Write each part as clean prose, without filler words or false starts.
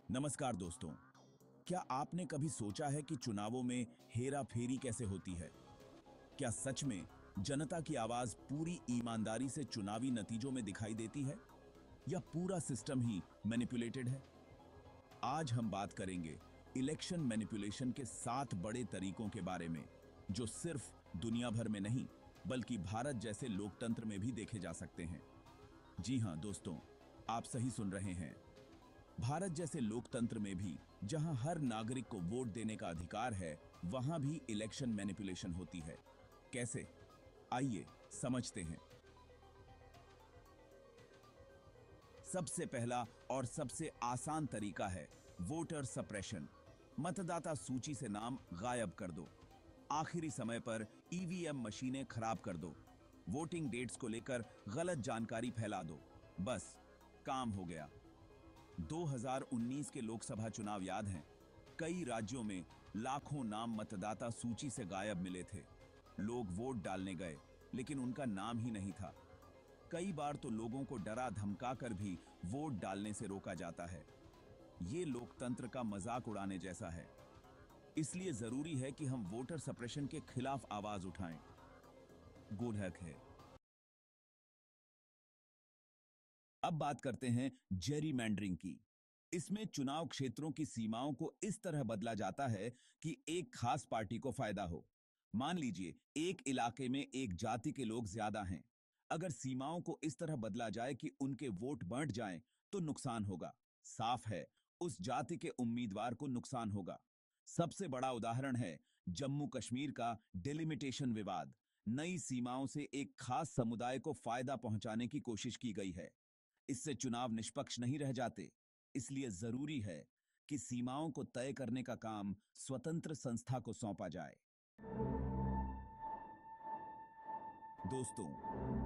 नमस्कार दोस्तों। क्या आपने कभी सोचा है कि चुनावों में हेरा फेरी कैसे होती है? क्या सच में जनता की आवाज पूरी ईमानदारी से चुनावी नतीजों में दिखाई देती है या पूरा सिस्टम ही मैनिपुलेटेड है? आज हम बात करेंगे इलेक्शन मैनिपुलेशन के 7 बड़े तरीकों के बारे में, जो सिर्फ दुनिया भर में नहीं बल्कि भारत जैसे लोकतंत्र में भी देखे जा सकते हैं। जी हां दोस्तों, आप सही सुन रहे हैं। भारत जैसे लोकतंत्र में भी जहां हर नागरिक को वोट देने का अधिकार है, वहां भी इलेक्शन मैनिपुलेशन होती है। कैसे? आइए समझते हैं। सबसे पहला और सबसे आसान तरीका है वोटर सप्रेशन। मतदाता सूची से नाम गायब कर दो। आखिरी समय पर ईवीएम मशीनें खराब कर दो। वोटिंग डेट्स को लेकर गलत जानकारी फैला दो। बस काम हो गया। 2019 के लोकसभा चुनाव याद हैं? कई राज्यों में लाखों नाम मतदाता सूची से गायब मिले थे। लोग वोट डालने गए, लेकिन उनका नाम ही नहीं था। कई बार तो लोगों को डरा धमका कर भी वोट डालने से रोका जाता है। ये लोकतंत्र का मजाक उड़ाने जैसा है। इसलिए जरूरी है कि हम वोटर सप्रेशन के खिलाफ आवाज उठाएं। गुड हक है। अब बात करते हैं जेरीमैंडरिंग की। इसमें चुनाव क्षेत्रों की सीमाओं को इस तरह बदला जाता है कि एक खास पार्टी को फायदा हो। मान लीजिए एक इलाके में एक जाति के लोग ज्यादा हैं। अगर सीमाओं को इस तरह बदला जाए कि उनके वोट बढ़ जाएं, तो नुकसान होगा। साफ है, उस जाति के उम्मीदवार को नुकसान होगा। सबसे बड़ा उदाहरण है जम्मू कश्मीर का डिलिमिटेशन विवाद। नई सीमाओं से एक खास समुदाय को फायदा पहुंचाने की कोशिश की गई है। इससे चुनाव निष्पक्ष नहीं रह जाते। इसलिए जरूरी है कि सीमाओं को तय करने का काम स्वतंत्र संस्था को सौंपा जाए। दोस्तों,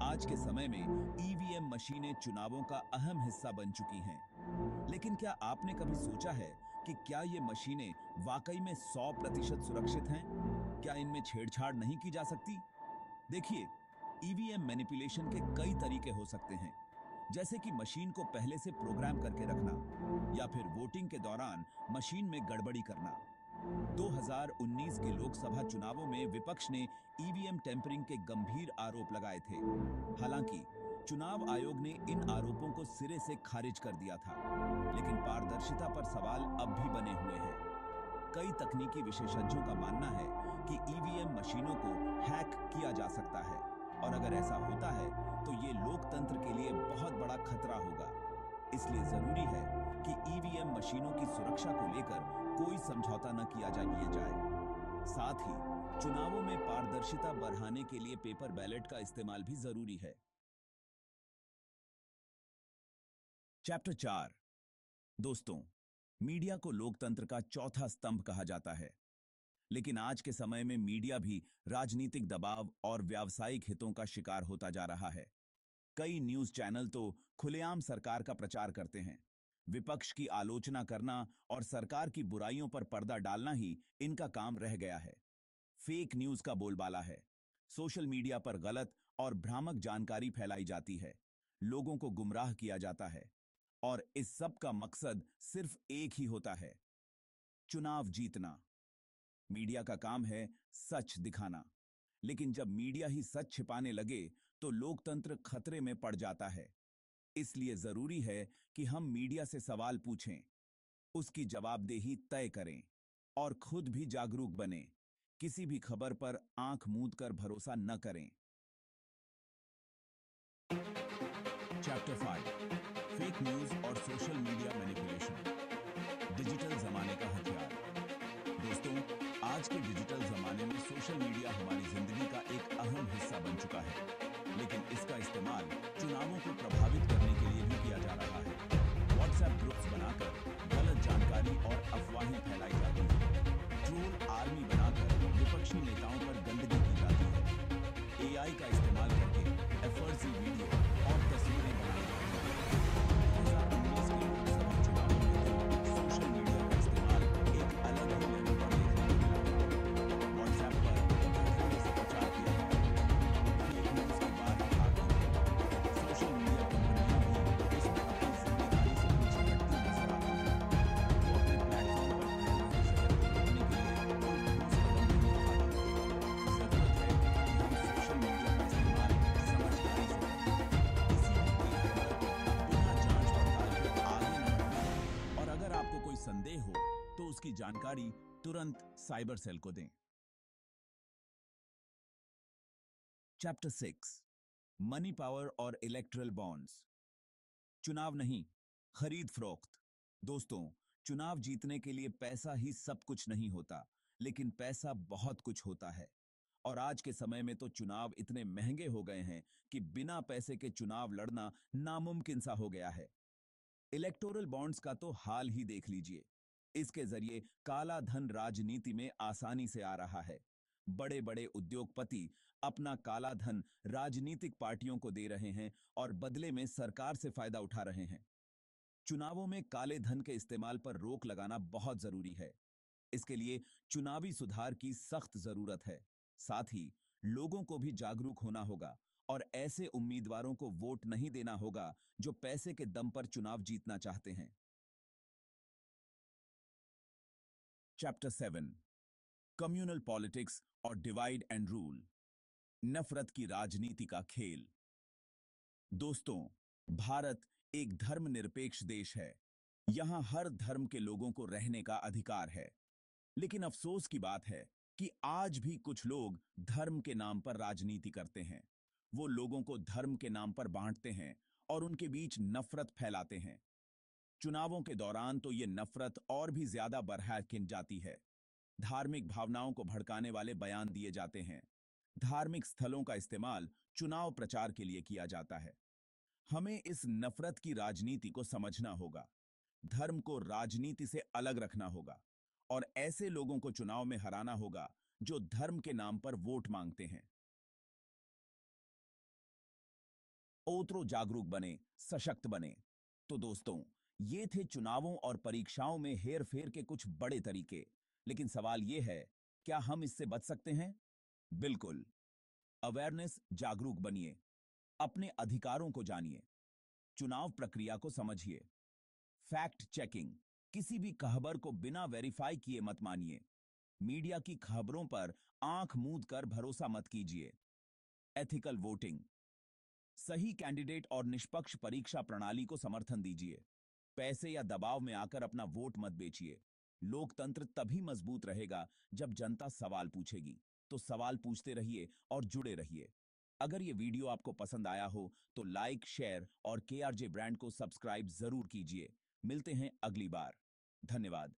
आज के समय में ईवीएम मशीनें चुनावों का अहम हिस्सा बन चुकी हैं। लेकिन क्या आपने कभी सोचा है कि क्या ये मशीनें वाकई में 100% सुरक्षित हैं? क्या इनमें छेड़छाड़ नहीं की जा सकती? देखिए, ईवीएम मैनिपुलेशन के कई तरीके हो सकते हैं, जैसे कि मशीन को पहले से प्रोग्राम करके रखना या फिर वोटिंग के दौरान मशीन में गड़बड़ी करना। 2019 के लोकसभा चुनावों में विपक्ष ने ईवीएम टेम्परिंग के गंभीर आरोप लगाए थे। हालांकि चुनाव आयोग ने इन आरोपों को सिरे से खारिज कर दिया था, लेकिन पारदर्शिता पर सवाल अब भी बने हुए हैं। कई तकनीकी विशेषज्ञों का मानना है कि ईवीएम मशीनों को हैक किया जा सकता है, और अगर ऐसा होता है तो ये लोकतंत्र के लिए बहुत बड़ा खतरा होगा। इसलिए जरूरी है कि ईवीएम मशीनों की सुरक्षा को लेकर कोई समझौता न किया जाए। साथ ही चुनावों में पारदर्शिता बढ़ाने के लिए पेपर बैलेट का इस्तेमाल भी जरूरी है। चैप्टर 4। दोस्तों, मीडिया को लोकतंत्र का चौथा स्तंभ कहा जाता है। लेकिन आज के समय में मीडिया भी राजनीतिक दबाव और व्यावसायिक हितों का शिकार होता जा रहा है। कई न्यूज चैनल तो खुलेआम सरकार का प्रचार करते हैं। विपक्ष की आलोचना करना और सरकार की बुराइयों पर पर्दा डालना ही इनका काम रह गया है। फेक न्यूज का बोलबाला है। सोशल मीडिया पर गलत और भ्रामक जानकारी फैलाई जाती है। लोगों को गुमराह किया जाता है, और इस सब का मकसद सिर्फ एक ही होता है, चुनाव जीतना। मीडिया का काम है सच दिखाना, लेकिन जब मीडिया ही सच छिपाने लगे तो लोकतंत्र खतरे में पड़ जाता है। इसलिए जरूरी है कि हम मीडिया से सवाल पूछें, उसकी जवाबदेही तय करें और खुद भी जागरूक बनें। किसी भी खबर पर आंख मूंद कर भरोसा न करें। चैप्टर 5। फेक न्यूज और सोशल मीडिया मैनिपुलेशन। डिजिटल जमाने का हथियार। दोस्तों, आज के डिजिटल जमाने में सोशल मीडिया हमारी जिंदगी का एक अहम हिस्सा बन चुका है, लेकिन इसका इस्तेमाल चुनावों को प्रभावित करने के लिए भी किया जा रहा है। व्हाट्सएप ग्रुप्स बनाकर गलत जानकारी और अफवाहें फैलाई जाती हैं। ट्रोल आर्मी बनाकर विपक्षी नेताओं पर गंदगी की जाती है। एआई का इस्तेमाल करके एफर्जी वीडियो और तस्वीरें बनाई जाती हैं। 2019 के लोकसभा चुनावों में तो सोशल मीडिया का इस्तेमाल एक अलग ही लेवल पर देखने को मिला। व्हाट्सएप पर धोखे से प्रचार उसकी जानकारी तुरंत साइबर सेल को दें। चैप्टर 6, मनी पावर और इलेक्टरल बॉन्ड्स। चुनाव नहीं, खरीद फरोख्त। दोस्तों, चुनाव जीतने के लिए पैसा ही सब कुछ नहीं होता, लेकिन पैसा बहुत कुछ होता है। और आज के समय में तो चुनाव इतने महंगे हो गए हैं कि बिना पैसे के चुनाव लड़ना नामुमकिन सा हो गया है। इलेक्टोरल बॉन्ड्स का तो हाल ही देख लीजिए। इसके जरिए काला धन राजनीति में आसानी से आ रहा है। बड़े बड़े उद्योगपति अपना काला धन राजनीतिक पार्टियों को दे रहे हैं और बदले में सरकार से फायदा उठा रहे हैं। चुनावों में काले धन के इस्तेमाल पर रोक लगाना बहुत जरूरी है। इसके लिए चुनावी सुधार की सख्त जरूरत है। साथ ही लोगों को भी जागरूक होना होगा और ऐसे उम्मीदवारों को वोट नहीं देना होगा जो पैसे के दम पर चुनाव जीतना चाहते हैं। चैप्टर 7, कम्युनल पॉलिटिक्स और डिवाइड एंड रूल। नफरत की राजनीति का खेल। दोस्तों, भारत एक धर्मनिरपेक्ष देश है। यहां हर धर्म के लोगों को रहने का अधिकार है। लेकिन अफसोस की बात है कि आज भी कुछ लोग धर्म के नाम पर राजनीति करते हैं। वो लोगों को धर्म के नाम पर बांटते हैं और उनके बीच नफरत फैलाते हैं। चुनावों के दौरान तो ये नफरत और भी ज्यादा बरहैकिन जाती है। धार्मिक भावनाओं को भड़काने वाले बयान दिए जाते हैं। धार्मिक स्थलों का इस्तेमाल चुनाव प्रचार के लिए किया जाता है। हमें इस नफरत की राजनीति को समझना होगा। धर्म को राजनीति से अलग रखना होगा और ऐसे लोगों को चुनाव में हराना होगा जो धर्म के नाम पर वोट मांगते हैं। ओतरो जागरूक बने, सशक्त बने। तो दोस्तों, ये थे चुनावों और परीक्षाओं में हेर-फेर के कुछ बड़े तरीके। लेकिन सवाल ये है, क्या हम इससे बच सकते हैं? बिल्कुल। अवेयरनेस, जागरूक बनिए। अपने अधिकारों को जानिए। चुनाव प्रक्रिया को समझिए। फैक्ट चेकिंग, किसी भी खबर को बिना वेरीफाई किए मत मानिए। मीडिया की खबरों पर आंख मूंद कर भरोसा मत कीजिए। एथिकल वोटिंग, सही कैंडिडेट और निष्पक्ष परीक्षा प्रणाली को समर्थन दीजिए। पैसे या दबाव में आकर अपना वोट मत बेचिए। लोकतंत्र तभी मजबूत रहेगा जब जनता सवाल पूछेगी। तो सवाल पूछते रहिए और जुड़े रहिए। अगर ये वीडियो आपको पसंद आया हो तो लाइक, शेयर और केआरजे ब्रांड को सब्सक्राइब जरूर कीजिए। मिलते हैं अगली बार। धन्यवाद।